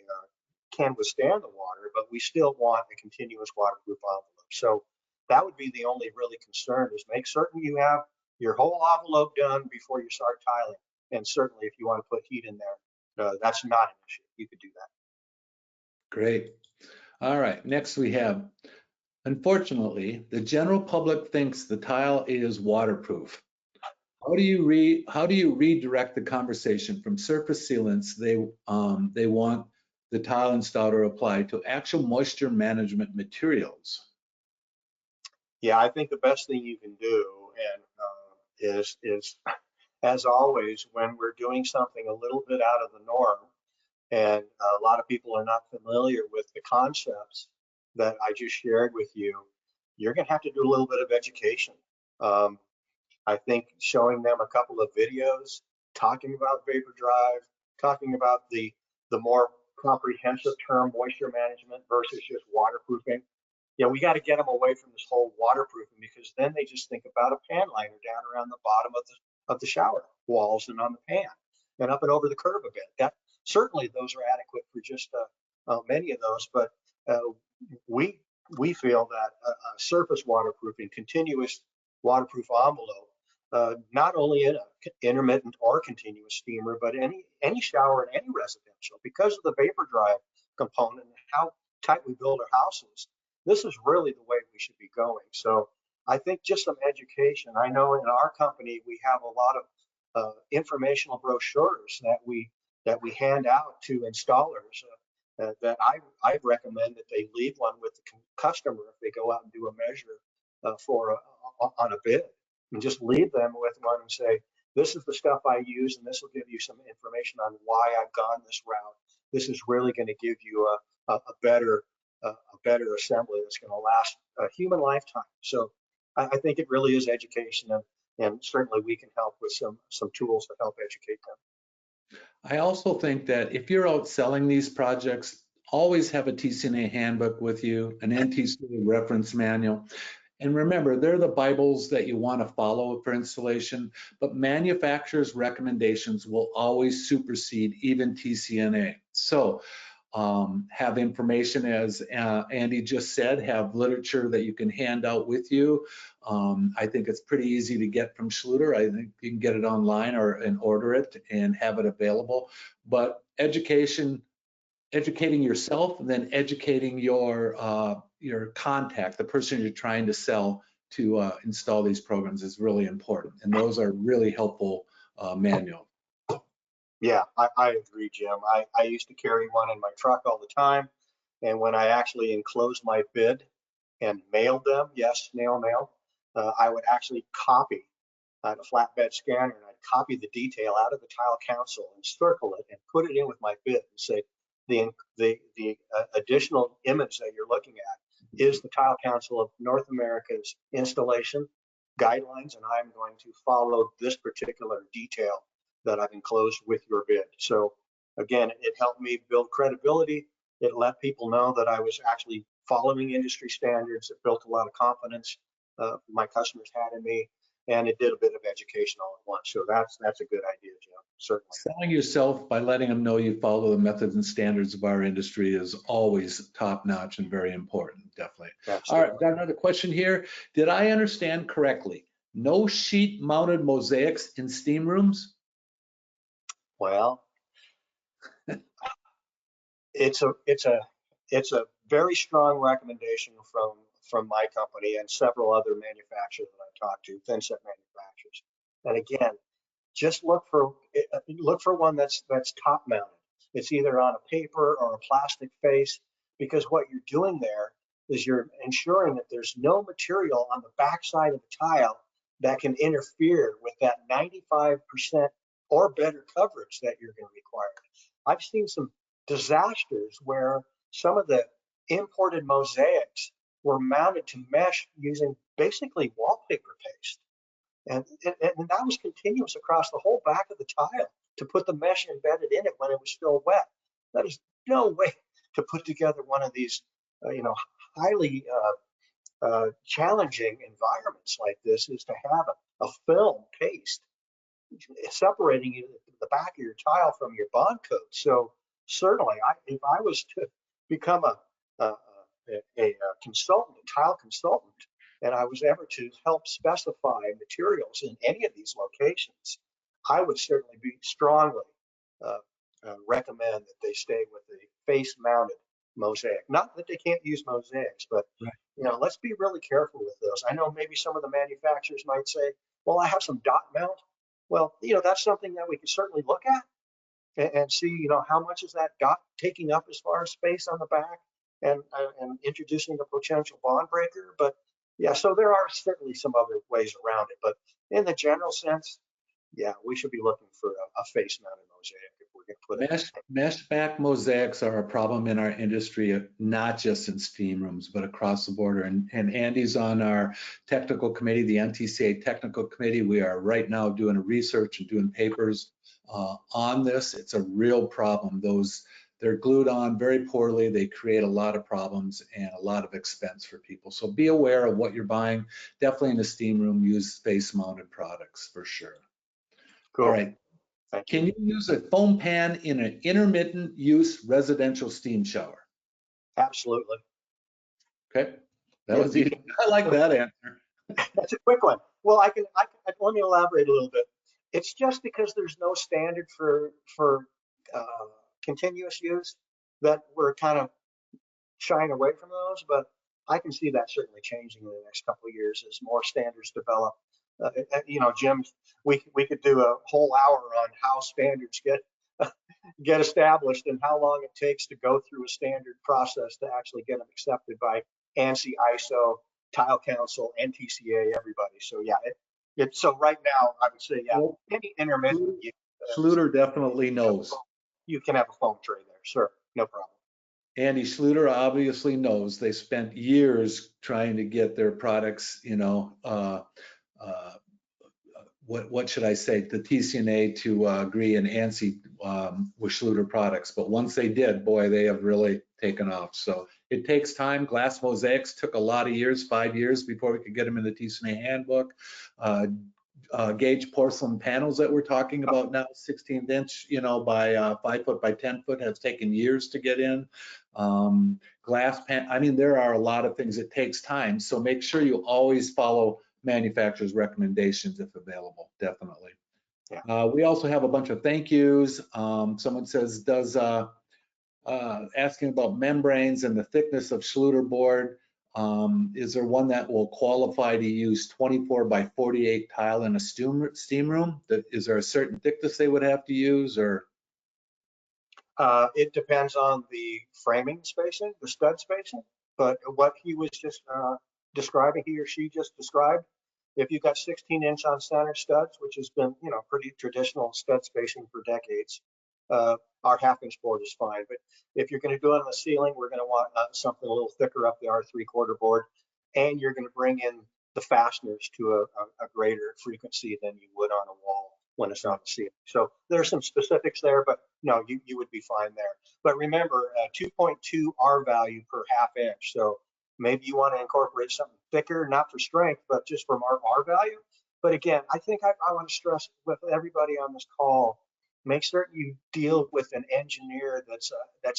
can withstand the water, but we still want a continuous waterproof envelope. So that would be the only really concern, is make certain you have your whole envelope done before you start tiling. And certainly if you want to put heat in there, that's not an issue. You could do that.
Great. All right, next we have, unfortunately, the general public thinks the tile is waterproof. How do you redirect the conversation from surface sealants they want the tile installer to apply to actual moisture management materials?
Yeah, I think the best thing you can do, and is as always, when we're doing something a little bit out of the norm, and a lot of people are not familiar with the concepts that I just shared with you, you're going to have to do a little bit of education. I think showing them a couple of videos, talking about vapor drive, talking about the more comprehensive term moisture management versus just waterproofing. Yeah, we got to get them away from this whole waterproofing, because then they just think about a pan liner down around the bottom of the shower walls and on the pan and up and over the curb a bit. That certainly those are adequate for just many of those, but we feel that a surface waterproofing, continuous waterproof envelope, not only in an intermittent or continuous steamer, but any shower in any residential, because of the vapor drive component and how tight we build our houses, this is really the way we should be going. So I think just some education. I know in our company we have a lot of informational brochures that we hand out to installers, that I recommend that they leave one with the customer if they go out and do a measure on a bid, and just leave them with one and say, this is the stuff I use, and this will give you some information on why I've gone this route. This is really going to give you a better assembly that's going to last a human lifetime. So I think it really is education, and certainly we can help with some tools to help educate them.
I also think that if you're out selling these projects, always have a TCNA handbook with you, an NTC reference manual. And remember, they're the Bibles that you want to follow for installation, but manufacturers' recommendations will always supersede even TCNA. So have information, as Andy just said, have literature that you can hand out with you. I think it's pretty easy to get from Schluter. I think you can get it online and order it and have it available. But educating yourself, and then educating your contact, the person you're trying to sell to install these programs, is really important. And those are really helpful manuals.
Yeah, I agree, Jim. I used to carry one in my truck all the time. And when I actually enclosed my bid and mailed them, yes, snail mail, I would actually copy a flatbed scanner, and I'd copy the detail out of the tile council and circle it and put it in with my bid and say, the additional image that you're looking at is the Tile Council of North America's installation guidelines, and I'm going to follow this particular detail that I've enclosed with your bid. So again, it helped me build credibility. It let people know that I was actually following industry standards. It built a lot of confidence my customers had in me, and it did a bit of education all at once. So that's a good idea, Jim, certainly.
Selling yourself by letting them know you follow the methods and standards of our industry is always top notch and very important, definitely. Absolutely. All right, got another question here. Did I understand correctly? No sheet mounted mosaics in steam rooms?
Well, it's a very strong recommendation from my company and several other manufacturers that I talked to, thin set manufacturers. And again, just look for one that's top mounted. It's either on a paper or a plastic face, because what you're doing there is you're ensuring that there's no material on the backside of the tile that can interfere with that 95% or better coverage that you're going to require. I've seen some disasters where some of the imported mosaics were mounted to mesh using basically wallpaper paste. And that was continuous across the whole back of the tile to put the mesh embedded in it when it was still wet. That is no way. to put together one of these, highly challenging environments like this is to have a film paste separating the back of your tile from your bond coat. So certainly, if I was to become a consultant, a tile consultant, and I was ever to help specify materials in any of these locations, I would certainly be strongly recommend that they stay with the face-mounted mosaic. Not that they can't use mosaics, but let's be really careful with those. I know maybe some of the manufacturers might say, "Well, I have some dot mount." Well, that's something that we can certainly look at and see, how much is that dot taking up as far as space on the back, and introducing a potential bond breaker. But yeah, so there are certainly some other ways around it. But in the general sense, yeah, we should be looking for a face-mounted mosaic if we're going to put it.
Mesh back mosaics are a problem in our industry, not just in steam rooms, but across the border. And Andy's on our technical committee, the NTCA technical committee. We are right now doing a research and doing papers on this. It's a real problem. They're glued on very poorly. They create a lot of problems and a lot of expense for people. So be aware of what you're buying. Definitely in a steam room, use face-mounted products for sure.
Cool.
All right. Can you use a foam pan in an intermittent use residential steam shower?
Absolutely.
Okay, that was easy. I like that answer.
That's a quick one. Well, let me elaborate a little bit. It's just because there's no standard for continuous use that we're kind of shying away from those, but I can see that certainly changing in the next couple of years as more standards develop. Jim, we could do a whole hour on how standards get established and how long it takes to go through a standard process to actually get them accepted by ANSI, ISO, Tile Council, NTCA, everybody. So yeah, so right now I would say, yeah, any intermittent.
Schluter definitely knows.
You can have a foam tray there, sure, no problem.
Andy Schluter obviously knows. They spent years trying to get their products, what should I say, the TCNA to agree and ANSI with Schluter products. But once they did, boy, they have really taken off. So it takes time. Glass mosaics took a lot of years, 5 years before we could get them in the TCNA handbook. Gauge porcelain panels that we're talking about now, 16th inch, by 5 foot by 10 foot, has taken years to get in. Glass pan, I mean, there are a lot of things. It takes time. So make sure you always follow manufacturer's recommendations if available, definitely. Yeah. We also have a bunch of thank yous. Someone says, asking about membranes and the thickness of Schluter board. Is there one that will qualify to use 24 by 48 tile in a steam room? Is there a certain thickness they would have to use, or?
It depends on the framing spacing, the stud spacing, but what he was just describing, he or she just described, if you've got 16-inch on center studs, which has been, pretty traditional stud spacing for decades, our half-inch board is fine. But if you're going to do it on the ceiling, we're going to want something a little thicker up the R3/4 board, and you're going to bring in the fasteners to a greater frequency than you would on a wall when it's on the ceiling. So there's some specifics there, but no, you would be fine there. But remember, 2.2 R value per half inch. So maybe you want to incorporate something thicker, not for strength, but just from our R value. But again, I think I want to stress with everybody on this call, make certain you deal with an engineer that's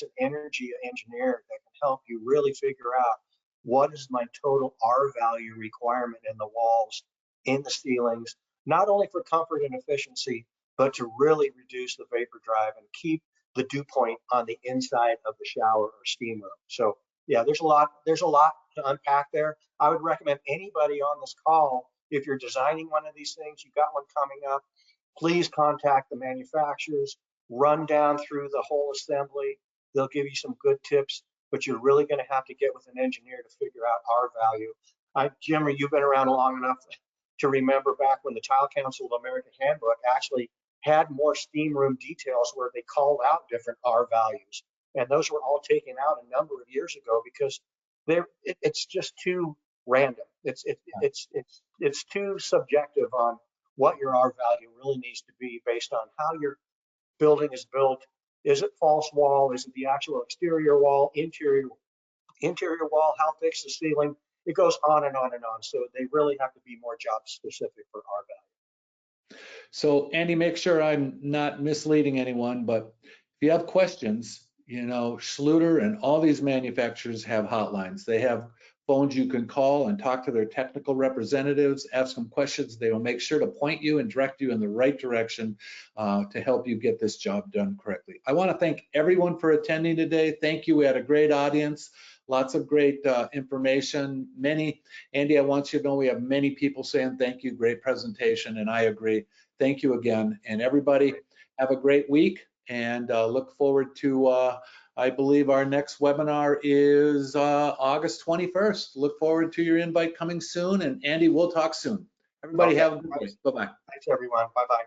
an energy engineer that can help you really figure out what is my total R value requirement in the walls, in the ceilings, not only for comfort and efficiency, but to really reduce the vapor drive and keep the dew point on the inside of the shower or steam room. So yeah, there's a lot to unpack there. I would recommend anybody on this call, if you're designing one of these things, you've got one coming up, please contact the manufacturers, run down through the whole assembly. They'll give you some good tips, but you're really going to have to get with an engineer to figure out R value. Jim, you've been around long enough to remember back when the Tile Council of America handbook actually had more steam room details where they called out different R values. And those were all taken out a number of years ago because it's just too random. It's too subjective on what your R value really needs to be based on how your building is built, Is it false wall? Is it the actual exterior wall, interior wall? How thick's the ceiling? It goes on and on and on. So they really have to be more job specific for our value.
So Andy, make sure I'm not misleading anyone, but if you have questions, you know, Schluter and all these manufacturers have hotlines. They have phones you can call and talk to their technical representatives, ask them questions. They will make sure to point you and direct you in the right direction to help you get this job done correctly. I want to thank everyone for attending today. Thank you. We had a great audience. Lots of great information. Andy, I want you to know we have many people saying thank you, great presentation, and I agree. Thank you again. And everybody, have a great week and look forward to, I believe our next webinar is August 21st. Look forward to your invite coming soon. And Andy, we'll talk soon. Everybody
Okay.
have a good day. Bye-bye.
Thanks, everyone. Bye-bye.